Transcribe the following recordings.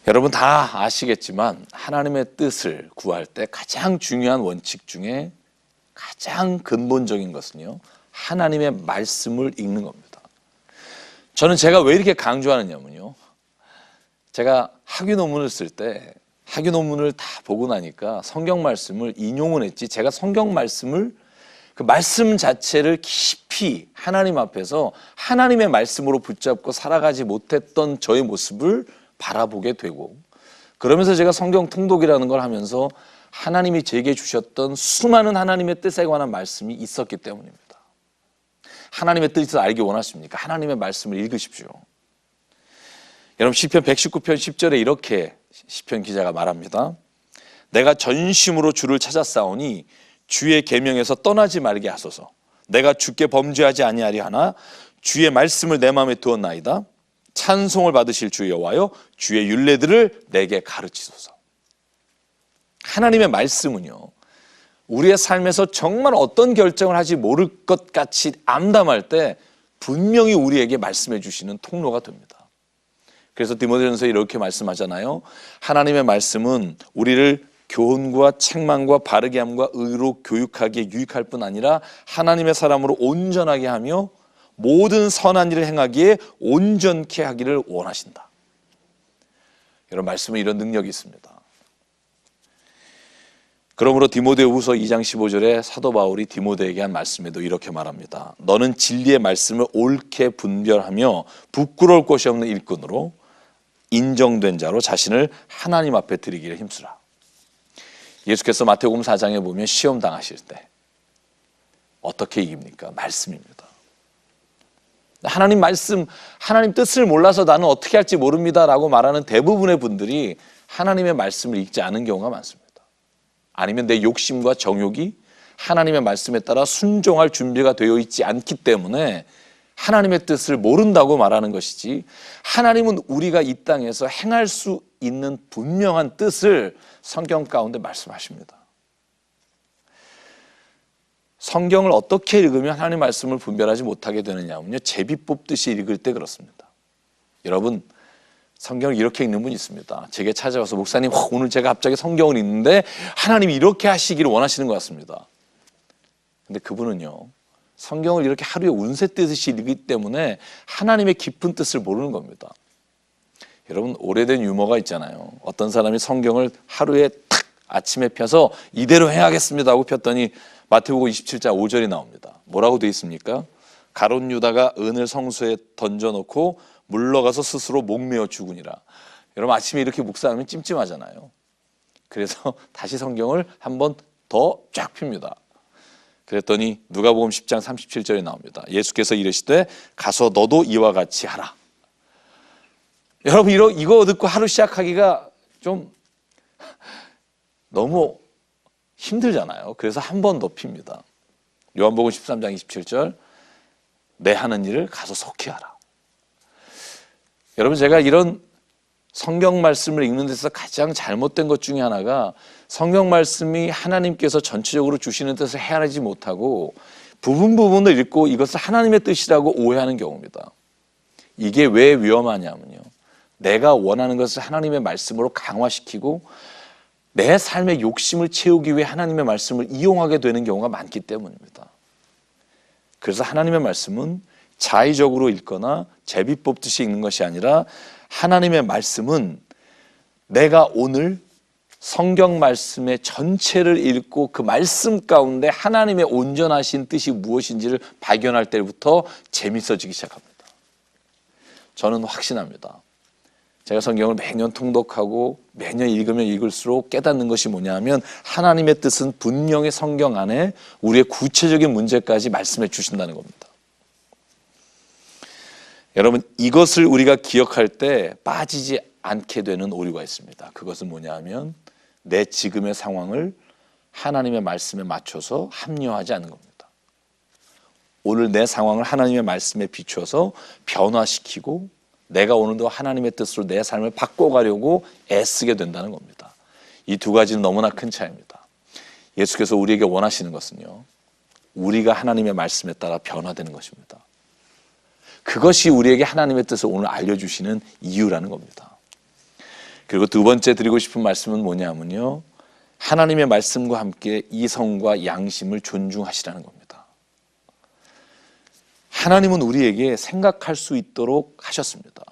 여러분 다 아시겠지만 하나님의 뜻을 구할 때 가장 중요한 원칙 중에 가장 근본적인 것은요, 하나님의 말씀을 읽는 겁니다. 저는 제가 왜 이렇게 강조하느냐면요, 제가 학위 논문을 쓸 때 학위 논문을 다 보고 나니까 성경 말씀을 인용을 했지, 제가 성경 말씀을 그 말씀 자체를 깊이 하나님 앞에서 하나님의 말씀으로 붙잡고 살아가지 못했던 저의 모습을 바라보게 되고, 그러면서 제가 성경 통독이라는 걸 하면서 하나님이 제게 주셨던 수많은 하나님의 뜻에 관한 말씀이 있었기 때문입니다. 하나님의 뜻을 알기 원하십니까? 하나님의 말씀을 읽으십시오. 여러분 시편 119편 10절에 이렇게 시편 기자가 말합니다. 내가 전심으로 주를 찾았사오니 주의 계명에서 떠나지 말게 하소서. 내가 주께 범죄하지 아니하리 하나 주의 말씀을 내 마음에 두었나이다. 찬송을 받으실 주 여호와여, 주의 율례들을 내게 가르치소서. 하나님의 말씀은요, 우리의 삶에서 정말 어떤 결정을 하지 모를 것 같이 암담할 때 분명히 우리에게 말씀해 주시는 통로가 됩니다. 그래서 디모데전서에 이렇게 말씀하잖아요. 하나님의 말씀은 우리를 교훈과 책망과 바르게 함과 의로 교육하기에 유익할 뿐 아니라 하나님의 사람으로 온전하게 하며 모든 선한 일을 행하기에 온전케 하기를 원하신다. 여러분, 말씀은 이런 능력이 있습니다. 그러므로 디모데후서 2장 15절에 사도 바울이 디모데에게 한 말씀에도 이렇게 말합니다. 너는 진리의 말씀을 옳게 분별하며 부끄러울 것이 없는 일꾼으로 인정된 자로 자신을 하나님 앞에 드리기를 힘쓰라. 예수께서 마태복음 4장에 보면 시험 당하실 때 어떻게 이깁니까? 말씀입니다. 하나님 말씀, 하나님 뜻을 몰라서 나는 어떻게 할지 모릅니다 라고 말하는 대부분의 분들이 하나님의 말씀을 읽지 않은 경우가 많습니다. 아니면 내 욕심과 정욕이 하나님의 말씀에 따라 순종할 준비가 되어 있지 않기 때문에 하나님의 뜻을 모른다고 말하는 것이지, 하나님은 우리가 이 땅에서 행할 수 있는 분명한 뜻을 성경 가운데 말씀하십니다. 성경을 어떻게 읽으면 하나님의 말씀을 분별하지 못하게 되느냐면요, 제비 뽑듯이 읽을 때 그렇습니다. 여러분, 성경을 이렇게 읽는 분이 있습니다. 제게 찾아와서 목사님, 오늘 제가 갑자기 성경을 읽는데 하나님이 이렇게 하시기를 원하시는 것 같습니다. 근데 그분은요, 성경을 이렇게 하루에 운세 뜨듯이 읽기 때문에 하나님의 깊은 뜻을 모르는 겁니다. 여러분, 오래된 유머가 있잖아요. 어떤 사람이 성경을 하루에 탁 아침에 펴서 이대로 행하겠습니다 하고 폈더니 마태복음 27장 5절이 나옵니다. 뭐라고 되어 있습니까? 가룟 유다가 은을 성소에 던져놓고 물러가서 스스로 목매어 죽으니라. 여러분, 아침에 이렇게 묵상하면 찜찜하잖아요. 그래서 다시 성경을 한번 더 쫙 핍니다. 그랬더니 누가복음 10장 37절에 나옵니다. 예수께서 이르시되 가서 너도 이와 같이 하라. 여러분, 이거 듣고 하루 시작하기가 좀 너무 힘들잖아요. 그래서 한 번 더 핍니다. 요한복음 13장 27절 내 하는 일을 가서 속히 하라. 여러분, 제가 이런 성경 말씀을 읽는 데서 가장 잘못된 것 중에 하나가 성경 말씀이 하나님께서 전체적으로 주시는 뜻을 헤아리지 못하고 부분을 읽고 이것을 하나님의 뜻이라고 오해하는 경우입니다. 이게 왜 위험하냐면요, 내가 원하는 것을 하나님의 말씀으로 강화시키고 내 삶의 욕심을 채우기 위해 하나님의 말씀을 이용하게 되는 경우가 많기 때문입니다. 그래서 하나님의 말씀은 자의적으로 읽거나 제비 뽑듯이 읽는 것이 아니라, 하나님의 말씀은 내가 오늘 성경 말씀의 전체를 읽고 그 말씀 가운데 하나님의 온전하신 뜻이 무엇인지를 발견할 때부터 재밌어지기 시작합니다. 저는 확신합니다. 제가 성경을 매년 통독하고 매년 읽으면 읽을수록 깨닫는 것이 뭐냐 하면, 하나님의 뜻은 분명히 성경 안에 우리의 구체적인 문제까지 말씀해 주신다는 겁니다. 여러분, 이것을 우리가 기억할 때 빠지지 않게 되는 오류가 있습니다. 그것은 뭐냐 하면 내 지금의 상황을 하나님의 말씀에 맞춰서 합리화하지 않는 겁니다. 오늘 내 상황을 하나님의 말씀에 비추어서 변화시키고 내가 오늘도 하나님의 뜻으로 내 삶을 바꿔가려고 애쓰게 된다는 겁니다. 이 두 가지는 너무나 큰 차이입니다. 예수께서 우리에게 원하시는 것은요, 우리가 하나님의 말씀에 따라 변화되는 것입니다. 그것이 우리에게 하나님의 뜻을 오늘 알려주시는 이유라는 겁니다. 그리고 두 번째 드리고 싶은 말씀은 뭐냐면요, 하나님의 말씀과 함께 이성과 양심을 존중하시라는 겁니다. 하나님은 우리에게 생각할 수 있도록 하셨습니다.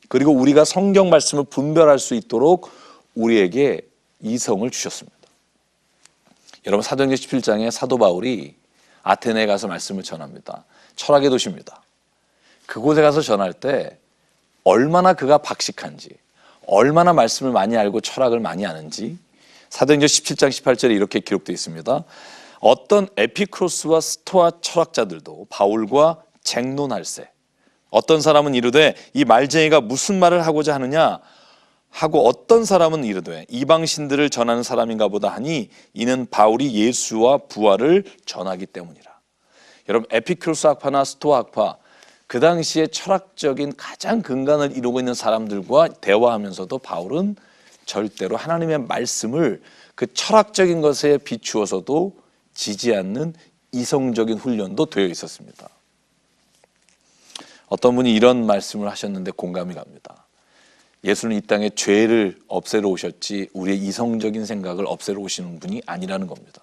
그리고 우리가 성경 말씀을 분별할 수 있도록 우리에게 이성을 주셨습니다. 여러분, 사도행전 17장에 사도 바울이 아테네에 가서 말씀을 전합니다. 철학의 도시입니다. 그곳에 가서 전할 때 얼마나 그가 박식한지, 얼마나 말씀을 많이 알고 철학을 많이 아는지 사도행전 17장 18절에 이렇게 기록되어 있습니다. 어떤 에피크로스와 스토아 철학자들도 바울과 쟁론할세, 어떤 사람은 이르되 이 말쟁이가 무슨 말을 하고자 하느냐 하고, 어떤 사람은 이르되 이방신들을 전하는 사람인가 보다 하니 이는 바울이 예수와 부활을 전하기 때문이라. 여러분, 에피크로스 학파나 스토아 학파, 그 당시에 철학적인 가장 근간을 이루고 있는 사람들과 대화하면서도 바울은 절대로 하나님의 말씀을 그 철학적인 것에 비추어서도 지지 않는 이성적인 훈련도 되어 있었습니다. 어떤 분이 이런 말씀을 하셨는데 공감이 갑니다. 예수는 이 땅에 죄를 없애러 오셨지 우리의 이성적인 생각을 없애러 오시는 분이 아니라는 겁니다.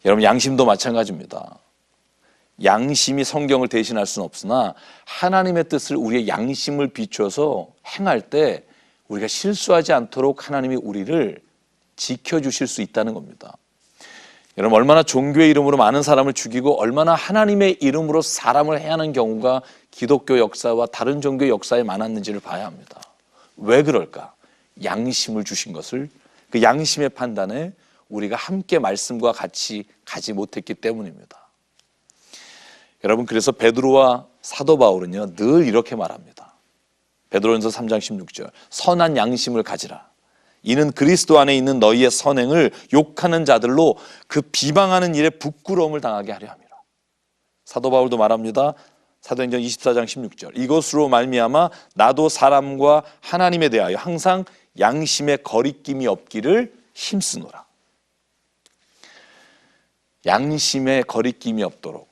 여러분, 양심도 마찬가지입니다. 양심이 성경을 대신할 수는 없으나 하나님의 뜻을 우리의 양심을 비춰서 행할 때 우리가 실수하지 않도록 하나님이 우리를 지켜주실 수 있다는 겁니다. 여러분, 얼마나 종교의 이름으로 많은 사람을 죽이고 얼마나 하나님의 이름으로 사람을 해하는 경우가 기독교 역사와 다른 종교의 역사에 많았는지를 봐야 합니다. 왜 그럴까? 양심을 주신 것을, 그 양심의 판단에 우리가 함께 말씀과 같이 가지 못했기 때문입니다. 여러분, 그래서 베드로와 사도 바울은요 늘 이렇게 말합니다. 베드로전서 3장 16절, 선한 양심을 가지라. 이는 그리스도 안에 있는 너희의 선행을 욕하는 자들로 그 비방하는 일에 부끄러움을 당하게 하려 함이라. 사도 바울도 말합니다. 사도행전 24장 16절, 이것으로 말미암아 나도 사람과 하나님에 대하여 항상 양심에 거리낌이 없기를 힘쓰노라. 양심에 거리낌이 없도록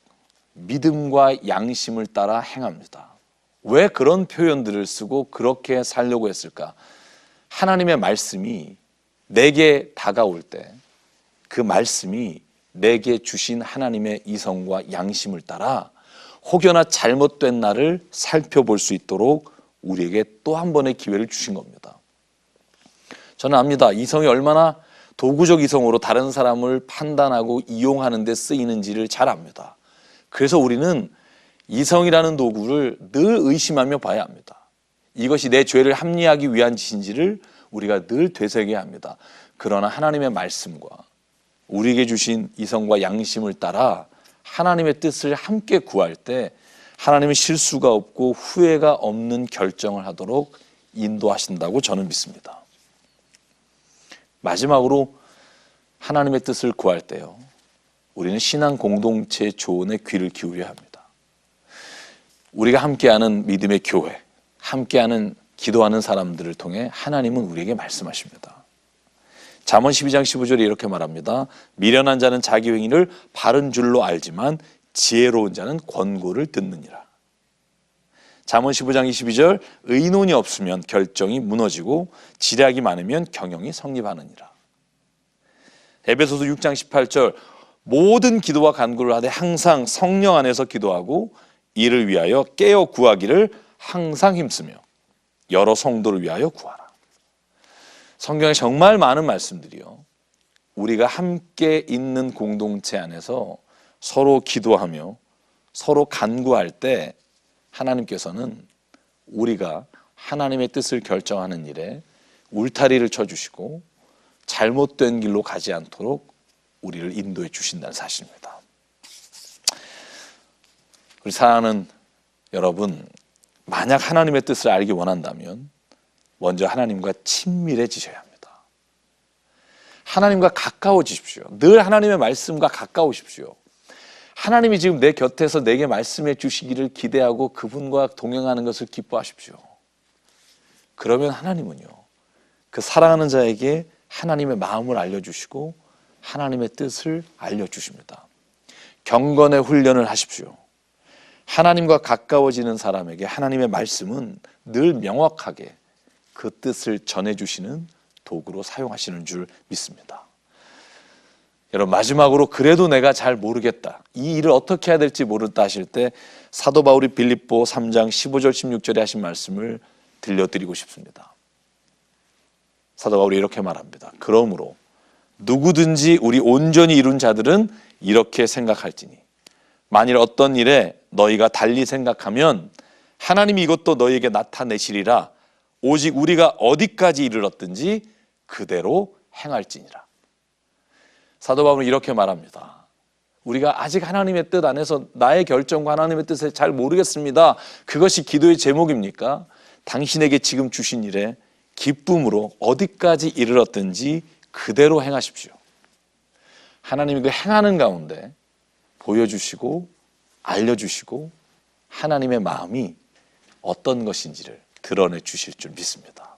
믿음과 양심을 따라 행합니다. 왜 그런 표현들을 쓰고 그렇게 살려고 했을까? 하나님의 말씀이 내게 다가올 때 그 말씀이 내게 주신 하나님의 이성과 양심을 따라 혹여나 잘못된 날을 살펴볼 수 있도록 우리에게 또 한 번의 기회를 주신 겁니다. 저는 압니다. 이성이 얼마나 도구적 이성으로 다른 사람을 판단하고 이용하는 데 쓰이는지를 잘 압니다. 그래서 우리는 이성이라는 도구를 늘 의심하며 봐야 합니다. 이것이 내 죄를 합리하기 위한 짓인지를 우리가 늘 되새겨야 합니다. 그러나 하나님의 말씀과 우리에게 주신 이성과 양심을 따라 하나님의 뜻을 함께 구할 때 하나님은 실수가 없고 후회가 없는 결정을 하도록 인도하신다고 저는 믿습니다. 마지막으로 하나님의 뜻을 구할 때요, 우리는 신앙 공동체의 조언에 귀를 기울여야 합니다. 우리가 함께하는 믿음의 교회, 함께하는 기도하는 사람들을 통해 하나님은 우리에게 말씀하십니다. 잠언 12장 15절에 이렇게 말합니다. 미련한 자는 자기 행위를 바른 줄로 알지만 지혜로운 자는 권고를 듣느니라. 잠언 15장 22절, 의논이 없으면 결정이 무너지고 지략이 많으면 경영이 성립하느니라. 에베소서 6장 18절, 모든 기도와 간구를 하되 항상 성령 안에서 기도하고 이를 위하여 깨어 구하기를 항상 힘쓰며 여러 성도를 위하여 구하라. 성경에 정말 많은 말씀들이요, 우리가 함께 있는 공동체 안에서 서로 기도하며 서로 간구할 때 하나님께서는 우리가 하나님의 뜻을 결정하는 일에 울타리를 쳐주시고 잘못된 길로 가지 않도록 우리를 인도해 주신다는 사실입니다. 우리 사랑하는 여러분, 만약 하나님의 뜻을 알기 원한다면 먼저 하나님과 친밀해지셔야 합니다. 하나님과 가까워지십시오. 늘 하나님의 말씀과 가까우십시오. 하나님이 지금 내 곁에서 내게 말씀해 주시기를 기대하고 그분과 동행하는 것을 기뻐하십시오. 그러면 하나님은요, 그 사랑하는 자에게 하나님의 마음을 알려주시고 하나님의 뜻을 알려주십니다. 경건의 훈련을 하십시오. 하나님과 가까워지는 사람에게 하나님의 말씀은 늘 명확하게 그 뜻을 전해주시는 도구로 사용하시는 줄 믿습니다. 여러분, 마지막으로 그래도 내가 잘 모르겠다, 이 일을 어떻게 해야 될지 모르다 하실 때 사도 바울이 빌립보 3장 15절 16절에 하신 말씀을 들려드리고 싶습니다. 사도 바울이 이렇게 말합니다. 그러므로 누구든지 우리 온전히 이룬 자들은 이렇게 생각할지니 만일 어떤 일에 너희가 달리 생각하면 하나님이 이것도 너희에게 나타내시리라. 오직 우리가 어디까지 이르렀든지 그대로 행할지니라. 사도 바울은 이렇게 말합니다. 우리가 아직 하나님의 뜻 안에서 나의 결정과 하나님의 뜻을 잘 모르겠습니다. 그것이 기도의 제목입니까? 당신에게 지금 주신 일에 기쁨으로 어디까지 이르렀든지 그대로 행하십시오. 하나님이 그 행하는 가운데 보여주시고 알려주시고 하나님의 마음이 어떤 것인지를 드러내 주실 줄 믿습니다.